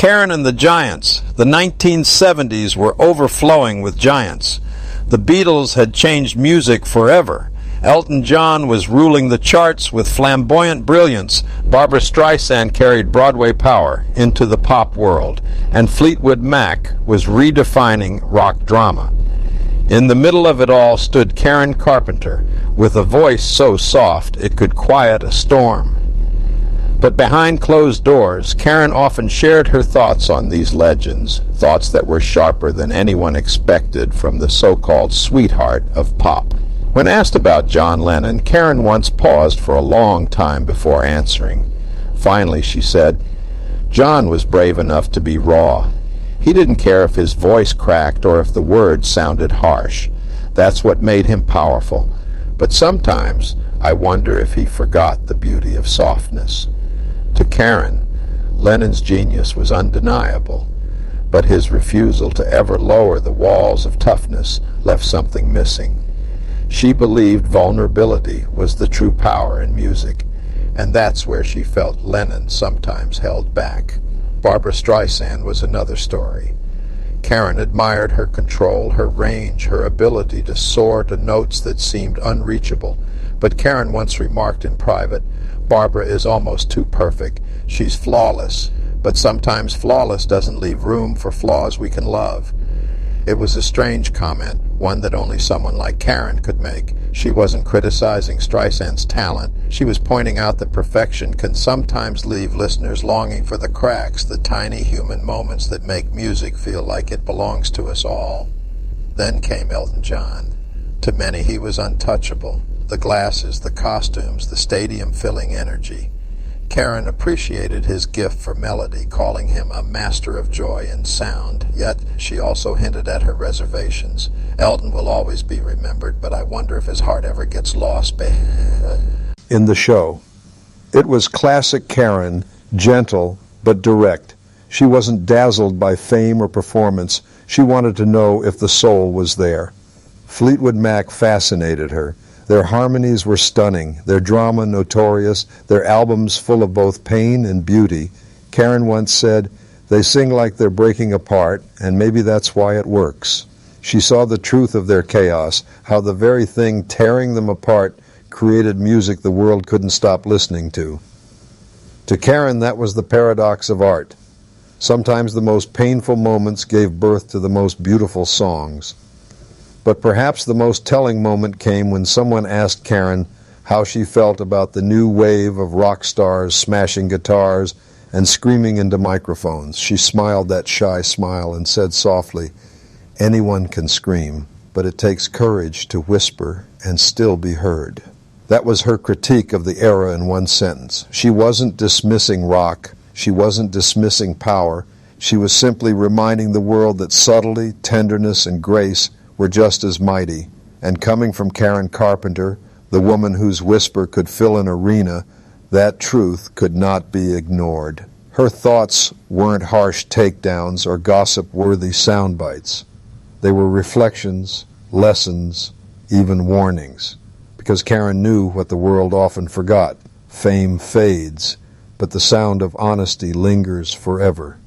Karen and the Giants. The 1970s were overflowing with giants. The Beatles had changed music forever. Elton John was ruling the charts with flamboyant brilliance. Barbra Streisand carried Broadway power into the pop world. And Fleetwood Mac was redefining rock drama. In the middle of it all stood Karen Carpenter, with a voice so soft it could quiet a storm. But behind closed doors, Karen often shared her thoughts on these legends, thoughts that were sharper than anyone expected from the so-called sweetheart of pop. When asked about John Lennon, Karen once paused for a long time before answering. Finally, she said, "John was brave enough to be raw. He didn't care if his voice cracked or if the words sounded harsh. That's what made him powerful. But sometimes I wonder if he forgot the beauty of softness." To Karen, Lennon's genius was undeniable, but his refusal to ever lower the walls of toughness left something missing. She believed vulnerability was the true power in music, and that's where she felt Lennon sometimes held back. Barbra Streisand was another story. Karen admired her control, her range, her ability to soar to notes that seemed unreachable. But Karen once remarked in private, "Barbara is almost too perfect. She's flawless, but sometimes flawless doesn't leave room for flaws we can love." It was a strange comment, one that only someone like Karen could make. She wasn't criticizing Streisand's talent. She was pointing out that perfection can sometimes leave listeners longing for the cracks, the tiny human moments that make music feel like it belongs to us all. Then came Elton John. To many he was untouchable. The glasses, the costumes, the stadium-filling energy. Karen appreciated his gift for melody, calling him a master of joy and sound, yet she also hinted at her reservations. Elton will always be remembered, but I wonder if his heart ever gets lost. In the show, it was classic Karen, gentle but direct. She wasn't dazzled by fame or performance. She wanted to know if the soul was there. Fleetwood Mac fascinated her. Their harmonies were stunning, their drama notorious, their albums full of both pain and beauty. Karen once said, "They sing like they're breaking apart, and maybe that's why it works." She saw the truth of their chaos, how the very thing tearing them apart created music the world couldn't stop listening to. To Karen, that was the paradox of art. Sometimes the most painful moments gave birth to the most beautiful songs. But perhaps the most telling moment came when someone asked Karen how she felt about the new wave of rock stars smashing guitars and screaming into microphones. She smiled that shy smile and said softly, "Anyone can scream, but it takes courage to whisper and still be heard." That was her critique of the era in one sentence. She wasn't dismissing rock. She wasn't dismissing power. She was simply reminding the world that subtlety, tenderness, and grace were just as mighty, and coming from Karen Carpenter, the woman whose whisper could fill an arena, that truth could not be ignored. Her thoughts weren't harsh takedowns or gossip-worthy sound bites. They were reflections, lessons, even warnings, because Karen knew what the world often forgot. Fame fades, but the sound of honesty lingers forever.